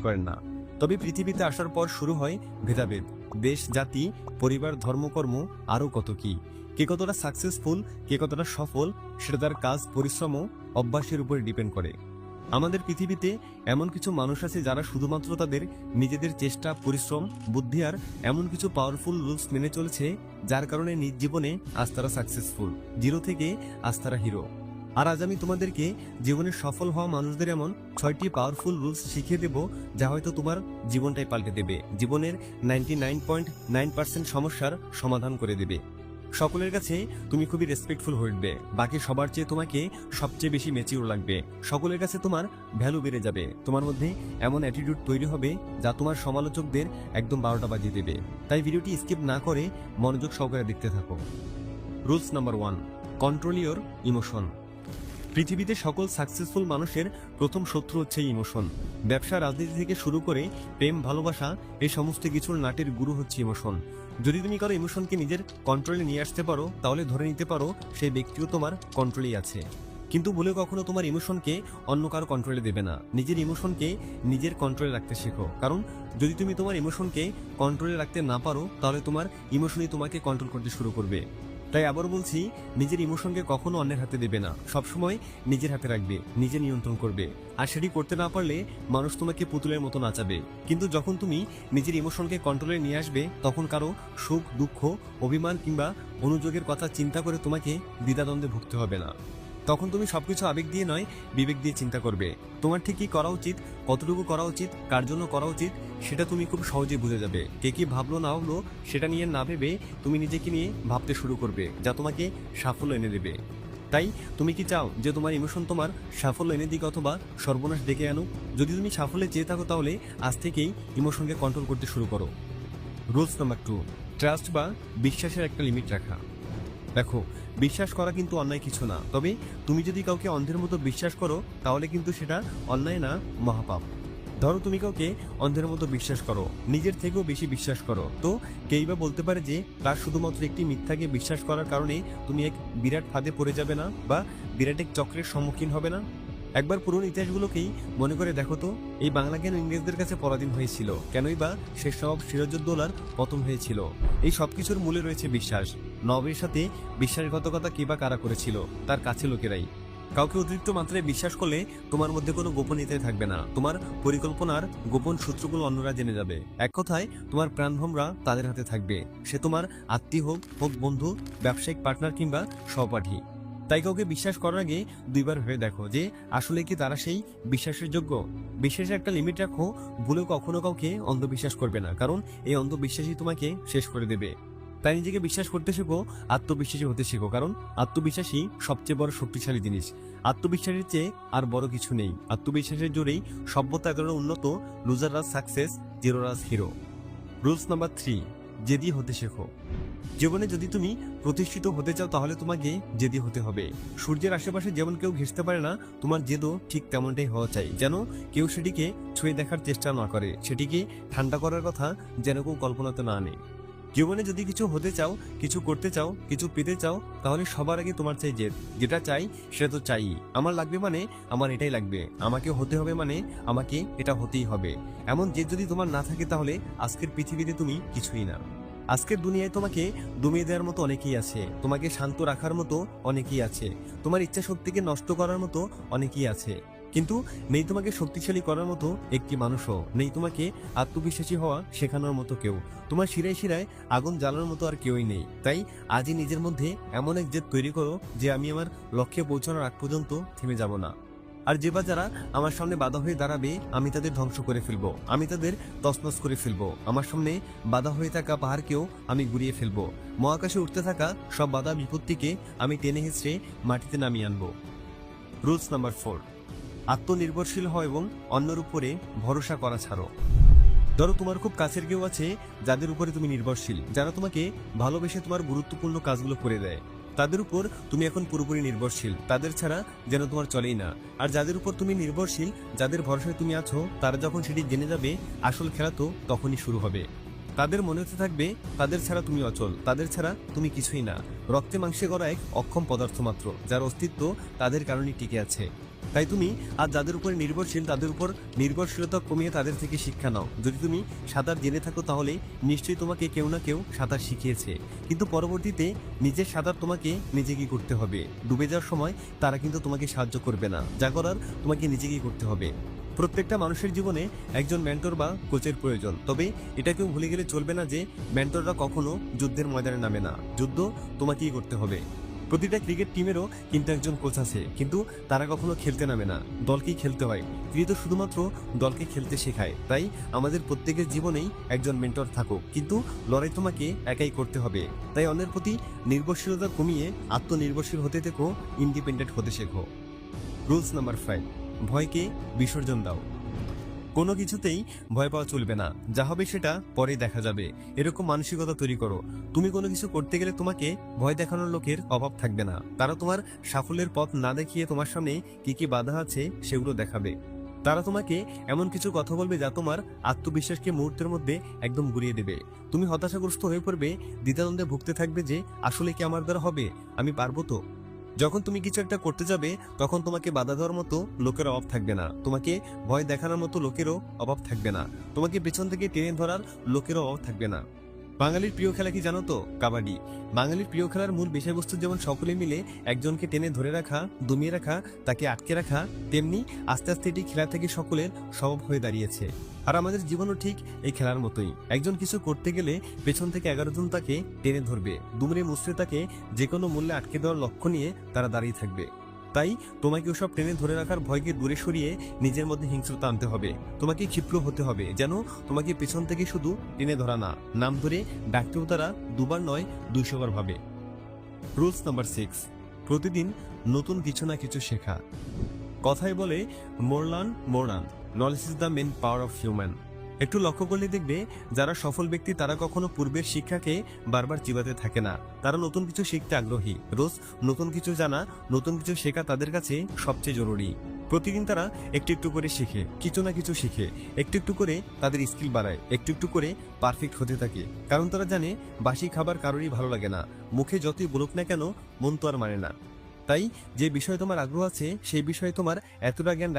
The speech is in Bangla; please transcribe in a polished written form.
করেন না। তবে পৃথিবীতে আসার পর শুরু হয় ভেদাভেদ, দেশ, জাতি, পরিবার, ধর্মকর্ম, আরও কত কি। কে কতটা সাকসেসফুল, কে কতটা সফল, সেটা তার কাজ, পরিশ্রম ও অভ্যাসের উপরে ডিপেন্ড করে। আমাদের পৃথিবীতে এমন কিছু মানুষ আছে যারা শুধুমাত্র তাদের নিজেদের চেষ্টা, পরিশ্রম, বুদ্ধি আর এমন কিছু পাওয়ারফুল রুলস মেনে চলেছে যার কারণে নিজ জীবনে আজ তারা সাকসেসফুল, জিরো থেকে আজ তারা হিরো। আর আজ আমি তোমাদেরকে জীবনে সফল হওয়া মানুষদের এমন 6টি পাওয়ারফুল রুলস শিখিয়ে দেব যা হয়তো তোমার জীবনটাই পাল্টে দেবে, জীবনের 99.9% সমস্যার সমাধান করে দেবে। সকলের কাছে তুমি খুবই রেসপেক্টফুল হয়ে উঠবে, বাকি সবার চেয়ে তোমাকে সবচেয়ে বেশি ম্যাচিউর লাগবে, সকলের কাছে তোমার ভ্যালু বেড়ে যাবে, তোমার মধ্যে এমন অ্যাটিটিউড তৈরি হবে যা তোমার সমালোচকদের একদম 12টা বাজিয়ে দেবে। তাই ভিডিওটি স্কিপ না করে মনোযোগ সহকারে দেখতে থাকো। Rules number 1, control your emotion. পৃথিবীতে সকল সাকসেসফুল মানুষের প্রথম শত্রু হচ্ছে ইমোশন। ব্যবসা, রাজনীতি থেকে শুরু করে প্রেম, ভালোবাসা, এই সমস্ত কিছুর নাটের গুরু হচ্ছে ইমোশন। যদি তুমি কারো ইমোশনকে নিজের কন্ট্রোলে নিয়ে আসতে পারো তাহলে ধরে নিতে পারো সেই ব্যক্তিও তোমার কন্ট্রোলেই আছে। কিন্তু ভুলে কখনো তোমার ইমোশনকে অন্য কারো কন্ট্রোলে দেবে না। নিজের ইমোশনকে নিজের কন্ট্রোলে রাখতে শেখো, কারণ যদি তুমি তোমার ইমোশনকে কন্ট্রোলে রাখতে না পারো তাহলে তোমার ইমোশনই তোমাকে কন্ট্রোল করতে শুরু করবে। তাই আবার বলছি, নিজের ইমোশনকে কখনো অন্যের হাতে দেবে না, সবসময় নিজের হাতে রাখবে, নিজে নিয়ন্ত্রণ করবে। আর সেটি করতে না পারলে মানুষ তোমাকে পুতুলের মতো নাচাবে। কিন্তু যখন তুমি নিজের ইমোশনকে কন্ট্রোলে নিয়ে আসবে তখন কারো সুখ, দুঃখ, অভিমান কিংবা অনুযোগের কথা চিন্তা করে তোমাকে দ্বিধাদ্বন্দ্বে ভুগতে হবে না। তখন তুমি সবকিছু আবেগ দিয়ে নয়, বিবেক দিয়ে চিন্তা করবে। তোমার ঠিক কি করা উচিত, কতটুকু করা উচিত, কার জন্য করা উচিত, সেটা তুমি খুব সহজে বুঝে যাবে। কে কি ভাবলো না ভাবলো সেটা নিয়ে না ভেবে তুমি নিজেকে নিয়ে ভাবতে শুরু করবে, যা তোমাকে সাফল্য এনে দেবে। তাই তুমি কি চাও যে তোমার ইমোশন তোমার সাফল্য এনে দিক অথবা সর্বনাশ ডেকে আনুক? যদি তুমি সাফল্যে চেয়ে থাকো তাহলে আজ থেকেই ইমোশনকে কন্ট্রোল করতে শুরু করো। রুলস নাম্বার 2, ট্রাস্ট বা বিশ্বাসের একটা লিমিট রাখা। দেখো, বিশ্বাস করা কিন্তু অন্যায় কিছু না, তবে তুমি যদি কাউকে অন্ধের মতো বিশ্বাস করো তাহলে কিন্তু সেটা অন্যায় না, মহাপাপ। ধরো তুমি কাউকে অন্ধের মতো বিশ্বাস করো, নিজের থেকেও বেশি বিশ্বাস করো, তো কেই বা বলতে পারে যে তার শুধুমাত্র একটি মিথ্যাকে বিশ্বাস করার কারণে তুমি এক বিরাট ফাঁদে পড়ে যাবে না বা বিরাট এক চক্রের সম্মুখীন হবে না? একবার পুরনো ইতিহাসগুলোকেই মনে করে দেখো তো, এই বাংলা কেন ইংরেজদের কাছে পরাধীন হয়েছিল, কেনই বা শেষনবাব সিরাজউদ্দৌলার পতন হয়েছিল? এই সবকিছুর মূলে রয়েছে বিশ্বাস। নবাবের সাথে বিশ্বাসঘাতকতা কে বা কারা করেছিল? তার কাছে লোকেরাই। কাউকে অতিরিক্ত মাত্রায় বিশ্বাস করলে তোমার মধ্যে কোনো গোপনীয়তাই থাকবে না, তোমার পরিকল্পনার গোপন সূত্রগুলো অন্যরা জেনে যাবে। এক কথায় তোমার প্রাণভোমরা তাদের হাতে থাকবে, সে তোমার আত্মীয় হোক, বন্ধু, ব্যবসায়িক পার্টনার কিংবা সহপাঠী। তাই কাউকে বিশ্বাস করার আগে দুইবার ভেবে দেখো যে আসলে কি তারা সেই বিশ্বাসের যোগ্য। বিশ্বাসের একটা লিমিট রাখো, ভুলেও কখনো কাউকে অন্ধবিশ্বাস করবে না, কারণ এই অন্ধবিশ্বাসই তোমাকে শেষ করে দেবে। তাই নিজেকে বিশ্বাস করতে শেখো, আত্মবিশ্বাসী হতে শেখো, কারণ আত্মবিশ্বাসী সবচেয়ে বড় শক্তিশালী জিনিস। আত্মবিশ্বাসের চেয়ে আর বড় কিছু নেই। আত্মবিশ্বাসের জোরেই সভ্যতা এতটা উন্নত, লুজাররা সাকসেস, জিরোরাজ হিরো। রুলস নাম্বার 3, জেদি হতে শেখো। জীবনে যদি তুমি প্রতিষ্ঠিত হতে চাও তাহলে তোমাকে জেদি হতে হবে। সূর্যের আশেপাশে যেমন কেউ ঘেঁষতে পারে না, তোমার জেদও ঠিক তেমনটাই হওয়া চাই, যেন কেউ সেটিকে ছুঁয়ে দেখার চেষ্টা না করে, সেটিকে ঠান্ডা করার কথা যেন কেউ কল্পনাতে না আনে। জীবনে যদি কিছু হতে চাও, কিছু করতে চাও, কিছু পেতে চাও, তাহলে সবার আগে তোমার চাই জেদ। যেটা চাই সেটা তো চাই, আমার লাগবে মানে আমার এটাই লাগবে, আমাকে হতে হবে মানে আমাকে এটা হতেই হবে। এমন জেদ যদি তোমার না থাকে তাহলে আজকের পৃথিবীতে তুমি কিছুই না। আজকের দুনিয়ায় তোমাকে দমিয়ে দেওয়ার মতো অনেকেই আছে, তোমাকে শান্ত রাখার মতো অনেকেই আছে, তোমার ইচ্ছা শক্তিকে নষ্ট করার মতো অনেকেই আছে, কিন্তু নেই তোমাকে শক্তিশালী করার মতো একটি মানুষও, নেই তোমাকে আত্মবিশ্বাসী হওয়া শেখানোর মতো কেউ, তোমার শিরায় শিরায় আগুন জ্বালানোর মতো আর কেউই নেই। তাই আজই নিজের মধ্যে এমন এক জেদ তৈরি করো যে আমি আমার লক্ষ্যে পৌঁছানোর আগ পর্যন্ত থেমে যাব না। আর যে বা যারা আমার সামনে বাধা হয়ে দাঁড়াবে আমি তাদের ধ্বংস করে ফেলবো, আমি তাদের তছনছ করে ফেলবো। আমার সামনে বাধা হয়ে থাকা পাহাড়কেও আমি গুড়িয়ে ফেলবো, মহাকাশে উঠতে থাকা সব বাধা বিপত্তিকে আমি টেনে হেঁচড়ে মাটিতে নামিয়ে আনবো। রুলস নাম্বার 4, আত্মনির্ভরশীল হও এবং অন্যের উপরে ভরসা করা ছাড়ো। ধরো তোমার খুব কাছের কেউ আছে যাদের উপরে তুমি নির্ভরশীল, যারা তোমাকে ভালোবেসে তোমার গুরুত্বপূর্ণ কাজগুলো করে দেয়, তাদের উপর তুমি এখন পুরোপুরি নির্ভরশীল, তাদের ছাড়া যেন তোমার চলেই না। আর যাদের উপর তুমি নির্ভরশীল, যাদের ভরসায় তুমি আছো, তারা যখন সেটি জেনে যাবে আসল খেলা তো তখনই শুরু হবে। তাদের মনে হতে থাকবে তাদের ছাড়া তুমি অচল, তাদের ছাড়া তুমি কিছুই না, রক্তে মাংসে গড়া এক অক্ষম পদার্থ মাত্র, যার অস্তিত্ব তাদের কারণেই টিকে আছে। তাই তুমি আজ যাদের উপরে নির্ভরশীল তাদের উপর নির্ভরশীলতা কমিয়ে তাদের থেকে শিক্ষা নাও। যদি তুমি সাঁতার জেনে থাকো তাহলে নিশ্চয়ই তোমাকে কেউ না কেউ সাঁতার শিখিয়েছে, কিন্তু পরবর্তীতে নিজের সাঁতার তোমাকে নিজেকেই করতে হবে। ডুবে যাওয়ার সময় তারা কিন্তু তোমাকে সাহায্য করবে না, যা করার তোমাকে নিজেকেই করতে হবে। প্রত্যেকটা মানুষের জীবনে একজন মেন্টর বা কোচের প্রয়োজন, তবে এটা কেউ ভুলে গেলে চলবে না যে মেন্টররা কখনো যুদ্ধের ময়দানে নামে না, যুদ্ধ তোমাকেই করতে হবে। প্রতিটা ক্রিকেট টিমেরও কিন্তু একজন কোচ আছে, কিন্তু তারা কখনো খেলতে নামে না, দলকেই খেলতে হয়। তিনি তো শুধুমাত্র দলকে খেলতে শেখায়। তাই আমাদের প্রত্যেকের জীবনেই একজন মেন্টর থাকুক, কিন্তু লড়াই তোমাকে একাই করতে হবে। তাই অন্যের প্রতি নির্ভরশীলতা কমিয়ে আত্মনির্ভরশীল হতে থেকো, ইন্ডিপেন্ডেন্ট হতে শেখো। রুলস নাম্বার 5, ভয়কে বিসর্জন দাও। কোনো কিছুতেই ভয় পাওয়া চলবে না, যা হবে সেটা পরে দেখা যাবে, এরকম মানসিকতা তৈরি করো। তুমি কোনো কিছু করতে গেলে তোমাকে ভয় দেখানোর লোকের অভাব থাকবে না। তারা তোমার সাফল্যের পথ না দেখিয়ে তোমার সামনে কি কি বাধা আছে সেগুলো দেখাবে। তারা তোমাকে এমন কিছু কথা বলবে যা তোমার আত্মবিশ্বাসকে মুহূর্তের মধ্যে একদম গুড়িয়ে দেবে। তুমি হতাশাগ্রস্ত হয়ে পড়বে, দ্বিধাদ্বন্দ্বে ভুগতে থাকবে যে আসলে কি আমার দ্বারা হবে, আমি পারবো তো। যখন তুমি কিছু একটা করতে যাবে তখন তোমাকে বাধা দেওয়ার মতো লোকের অভাব থাকবে না, তোমাকে ভয় দেখানোর মতো লোকেরও অভাব থাকবে না, তোমাকে পেছন থেকে টেনে ধরার লোকেরও অভাব থাকবে না। বাঙালির প্রিয় খেলা কি জানো তো? কাবাডি। বাঙালির প্রিয় খেলার মূল বিষয়বস্তু যেমন সকলে মিলে একজনকে টেনে ধরে রাখা, দমিয়ে রাখা, তাকে আটকে রাখা, তেমনি আস্তে আস্তে এটি খেলা থেকে সকলের স্বভাব হয়ে দাঁড়িয়েছে। আর আমাদের জীবনও ঠিক এই খেলার মতোই। একজন কিছু করতে গেলে পেছন থেকে 11 জন তাকে টেনে ধরবে, দুমড়ে মুচড়ে তাকে যে কোনো মূল্যে আটকে দেওয়ার লক্ষ্য নিয়ে তারা দাঁড়িয়ে থাকবে। তাই তোমাকে ওসব টেনে ধরে রাখার ভয়কে দূরে সরিয়ে নিজের মধ্যে হিংস্রতা আনতে হবে। তোমাকে ক্ষিপ্র হতে হবে, যেন তোমাকে পেছন থেকে শুধু টেনে ধরা না, নাম ধরে ডাকতেও তারা দুবার নয় 200 বার ভাবে। রুলস নাম্বার 6, প্রতিদিন নতুন কিছু না কিছু শেখা। কথায় বলে more learn more earn, knowledge is the main power of human. একটু লক্ষ্য করলে দেখবে যারা সফল ব্যক্তি তারা কখনো পূর্বের শিক্ষাকে বারবার চিবাতে থাকে না, তারা নতুন কিছু শিখতে আগ্রহী। রোজ নতুন কিছু জানা, নতুন কিছু শেখা তাদের কাছে সবচেয়ে জরুরি। প্রতিদিন তারা একটু একটু করে শিখে, কিছু না কিছু শিখে, একটু একটু করে তাদের স্কিল বাড়ায়, একটু একটু করে পারফেক্ট হতে থাকে। কারণ তারা জানে বাসি খাবার কারোরই ভালো লাগে না, মুখে যতই বলুক না কেন মন তো আর মানে না। তাই যে বিষয়ে তোমার আগ্রহ আছে সেই বিষয়ে তোমার এতটা জ্ঞান